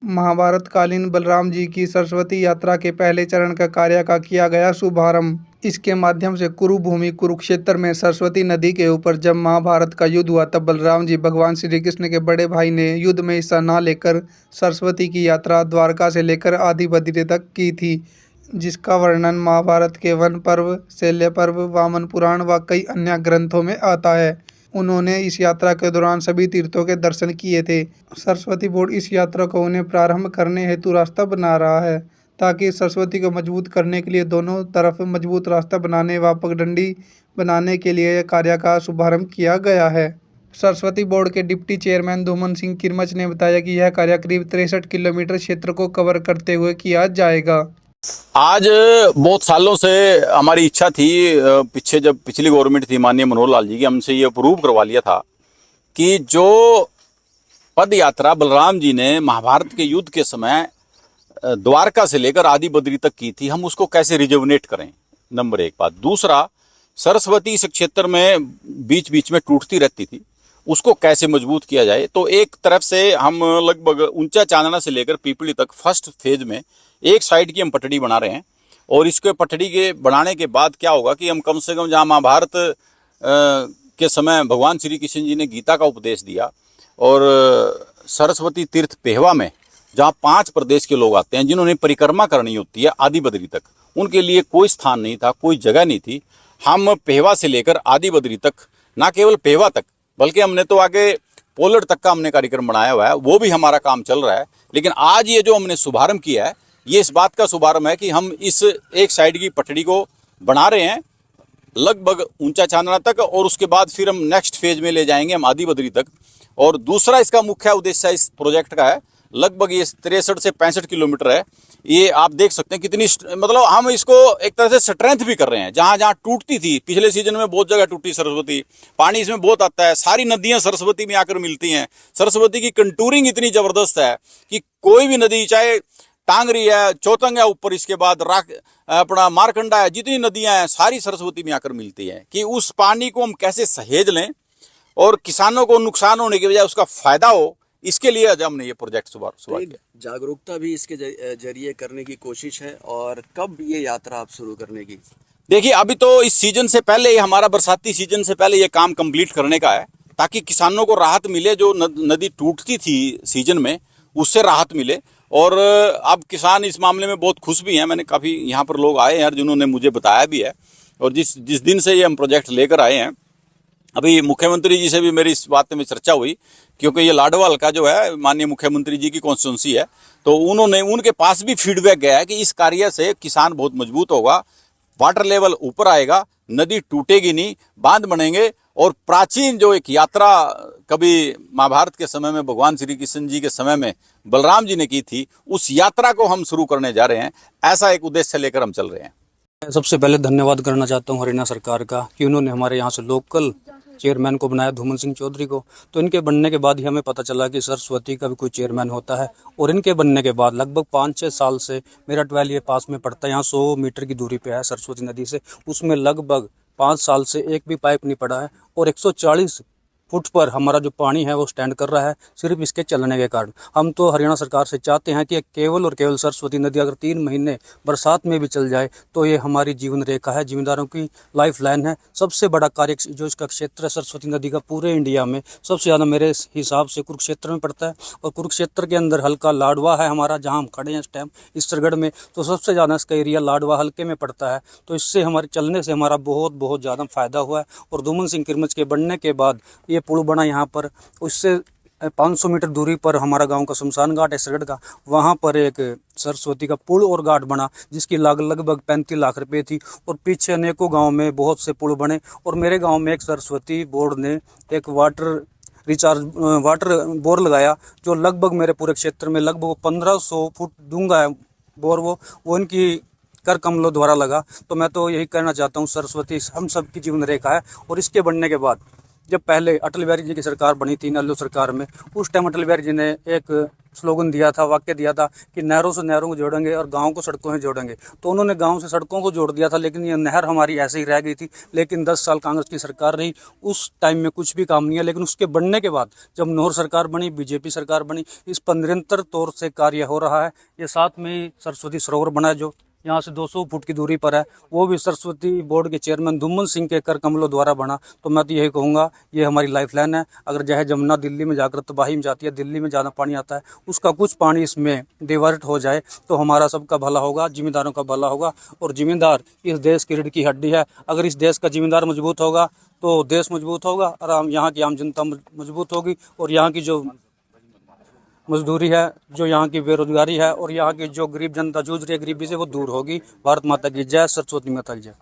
महाभारत कालीन बलराम जी की सरस्वती यात्रा के पहले चरण का कार्य का किया गया शुभारंभ। इसके माध्यम से कुरुभूमि कुरुक्षेत्र में सरस्वती नदी के ऊपर जब महाभारत का युद्ध हुआ तब बलराम जी भगवान श्री कृष्ण के बड़े भाई ने युद्ध में हिस्सा न लेकर सरस्वती की यात्रा द्वारका से लेकर आदि बद्री तक की थी, जिसका वर्णन महाभारत के वन पर्व, शल्य पर्व, वामन पुराण व कई अन्य ग्रंथों में आता है। उन्होंने इस यात्रा के दौरान सभी तीर्थों के दर्शन किए थे। सरस्वती बोर्ड इस यात्रा को उन्हें प्रारंभ करने हेतु रास्ता बना रहा है, ताकि सरस्वती को मजबूत करने के लिए दोनों तरफ मजबूत रास्ता बनाने व पगडंडी बनाने के लिए यह कार्य का शुभारंभ किया गया है। सरस्वती बोर्ड के डिप्टी चेयरमैन धूमन सिंह किरमच ने बताया कि यह कार्य करीब 63 किलोमीटर क्षेत्र को कवर करते हुए किया जाएगा। आज बहुत सालों से हमारी इच्छा थी, पीछे जब पिछली गवर्नमेंट थी माननीय मनोहर लाल जी की, हमसे ये अप्रूव करवा लिया था कि जो पद यात्रा बलराम जी ने महाभारत के युद्ध के समय द्वारका से लेकर आदि बद्री तक की थी, हम उसको कैसे रिजुवनेट करें। नंबर एक बात। दूसरा, सरस्वती इस क्षेत्र में बीच बीच में टूटती रहती थी, उसको कैसे मजबूत किया जाए। तो एक तरफ से हम लगभग ऊंचा चांदना से लेकर पीपली तक फर्स्ट फेज में एक साइड की हम पटड़ी बना रहे हैं, और इसके पटड़ी के बनाने के बाद क्या होगा कि हम कम से कम जहाँ महाभारत के समय भगवान श्री कृष्ण जी ने गीता का उपदेश दिया, और सरस्वती तीर्थ पेहवा में जहाँ 5 प्रदेश के लोग आते हैं जिन्होंने परिक्रमा करनी होती है आदि बद्री तक, उनके लिए कोई स्थान नहीं था, कोई जगह नहीं थी। हम पेहवा से लेकर आदि बद्री तक, ना केवल पेहवा तक बल्कि हमने तो आगे पोलड़ तक का हमने कार्यक्रम बनाया हुआ है, वो भी हमारा काम चल रहा है। लेकिन आज ये जो हमने शुभारंभ किया है, ये इस बात का शुभारंभ है कि हम इस एक साइड की पटड़ी को बना रहे हैं लगभग ऊंचा चांदना तक, और उसके बाद फिर हम नेक्स्ट फेज में ले जाएंगे हम आदि बद्री तक। और दूसरा इसका मुख्य उद्देश्य इस प्रोजेक्ट का है, लगभग ये 63 से 65 किलोमीटर है। ये आप देख सकते हैं कितनी, मतलब हम इसको एक तरह से स्ट्रेंथ भी कर रहे हैं। जहाँ जहाँ टूटती थी, पिछले सीजन में बहुत जगह टूटी सरस्वती, पानी इसमें बहुत आता है, सारी नदियाँ सरस्वती में आकर मिलती हैं। सरस्वती की कंटूरिंग इतनी ज़बरदस्त है कि कोई भी नदी, चाहे टांगरी है, चौतंग है, ऊपर इसके बाद अपना मारकंडा है, जितनी नदियाँ हैं सारी सरस्वती में आकर मिलती हैं। कि उस पानी को हम कैसे सहेज लें और किसानों को नुकसान होने की बजाय उसका फायदा हो, इसके लिए आज हमने ये प्रोजेक्ट शुरू किया। जागरूकता भी इसके जरिए करने की कोशिश है। और कब ये यात्रा आप शुरू करने की? देखिए, अभी तो इस सीजन से पहले, हमारा बरसाती सीजन से पहले ये काम कंप्लीट करने का है, ताकि किसानों को राहत मिले। जो नदी टूटती थी सीजन में, उससे राहत मिले। और अब किसान इस मामले में बहुत खुश भी हैं। मैंने काफ़ी यहाँ पर लोग आए हैं जिन्होंने मुझे बताया भी है। और जिस दिन से ये हम प्रोजेक्ट लेकर आए हैं, अभी मुख्यमंत्री जी से भी मेरी इस बात में चर्चा हुई, क्योंकि ये लाडवा हल्का जो है माननीय मुख्यमंत्री जी की कॉन्स्टिट्यूंसी है, तो उनके पास भी फीडबैक गया है कि इस कार्य से किसान बहुत मजबूत होगा, वाटर लेवल ऊपर आएगा, नदी टूटेगी नहीं, बांध बनेंगे। और प्राचीन जो एक यात्रा कभी महाभारत के समय में भगवान श्री कृष्ण जी के समय में बलराम जी ने की थी, उस यात्रा को हम शुरू करने जा रहे हैं। ऐसा एक उद्देश्य लेकर हम चल रहे हैं। सबसे पहले धन्यवाद करना चाहता हूँ हरियाणा सरकार का कि उन्होंने हमारे यहाँ से लोकल चेयरमैन को बनाया, धूमन सिंह चौधरी को। तो इनके बनने के बाद ही हमें पता चला कि सरस्वती का भी कोई चेयरमैन होता है। और इनके बनने के बाद लगभग 5-6 साल से मेरा 12 ये पास में पड़ता है, यहाँ 100 मीटर की दूरी पे है सरस्वती नदी से। उसमें लगभग 5 साल से एक भी पाइप नहीं पड़ा है, और 140 फुट पर हमारा जो पानी है वो स्टैंड कर रहा है, सिर्फ इसके चलने के कारण। हम तो हरियाणा सरकार से चाहते हैं कि केवल और केवल सरस्वती नदी अगर 3 महीने बरसात में भी चल जाए तो ये हमारी जीवन रेखा है, जिम्मेदारों की लाइफ लाइन है। सबसे बड़ा कार्य जो इसका क्षेत्र है सरस्वती नदी का पूरे इंडिया में सबसे ज़्यादा मेरे हिसाब से कुरुक्षेत्र में पड़ता है। और कुरुक्षेत्र के अंदर हल्का लाडवा है हमारा, जहाँ हम खड़े हैं इस टाइम इसरगढ़ में, तो सबसे ज़्यादा इसका एरिया लाडवा हल्के में पड़ता है। तो इससे हमारे चलने से हमारा बहुत ज़्यादा फ़ायदा हुआ है। और धूमन सिंह किरमच के बनने के बाद ये पुल बना यहाँ पर, उससे 500 मीटर दूरी पर हमारा गांव का शमशान घाट है सरगढ़ का, वहाँ पर एक सरस्वती का पुल और घाट बना, जिसकी लगभग 35 लाख रुपए थी। और पीछे अनेकों गांव में बहुत से पुल बने। और मेरे गांव में एक सरस्वती बोर्ड ने एक वाटर बोर लगाया, जो लगभग मेरे पूरे क्षेत्र में लगभग 1500 फुट डूंगा है बोर। वो इनकी कर कमलों द्वारा लगा। तो मैं तो यही कहना चाहता हूँ, सरस्वती हम सब की जीवन रेखा है। और इसके बनने के बाद जब पहले अटल बिहारी जी की सरकार बनी थी नेहरू सरकार में, उस टाइम अटल बिहारी जी ने एक स्लोगन दिया था, वाक्य दिया था कि नहरों से नहरों को जोड़ेंगे और गाँव को सड़कों से जोड़ेंगे। तो उन्होंने गाँव से सड़कों को जोड़ दिया था, लेकिन ये नहर हमारी ऐसे ही रह गई थी। लेकिन 10 साल कांग्रेस की सरकार रही, उस टाइम में कुछ भी काम नहीं है। लेकिन उसके बनने के बाद जब नोर सरकार बनी, बीजेपी सरकार बनी, इस पर निरंतर तौर से कार्य हो रहा है। ये साथ में ही सरस्वती सरोवर बना है, जो यहाँ से 200 फुट की दूरी पर है, वो भी सरस्वती बोर्ड के चेयरमैन धूमन सिंह के कर कमलों द्वारा बना। तो मैं तो यही कहूँगा, ये हमारी लाइफ लाइन है। अगर चाहे जमुना दिल्ली में जाकर तबाही में जाती है, दिल्ली में ज़्यादा पानी आता है, उसका कुछ पानी इसमें डिवर्ट हो जाए तो हमारा सबका भला होगा, जिम्मेदारों का भला होगा। और जिम्मेदार इस देश की रीढ़ की हड्डी है। अगर इस देश का जिम्मेदार मजबूत होगा तो देश मजबूत होगा, और यहाँ की आम जनता मजबूत होगी। और यहाँ की जो मजदूरी है, जो यहाँ की बेरोजगारी है, और यहाँ की जो गरीब जनता जूझ रही है गरीबी से, वो दूर होगी। भारत माता की जय, सरस्वती माता की जय।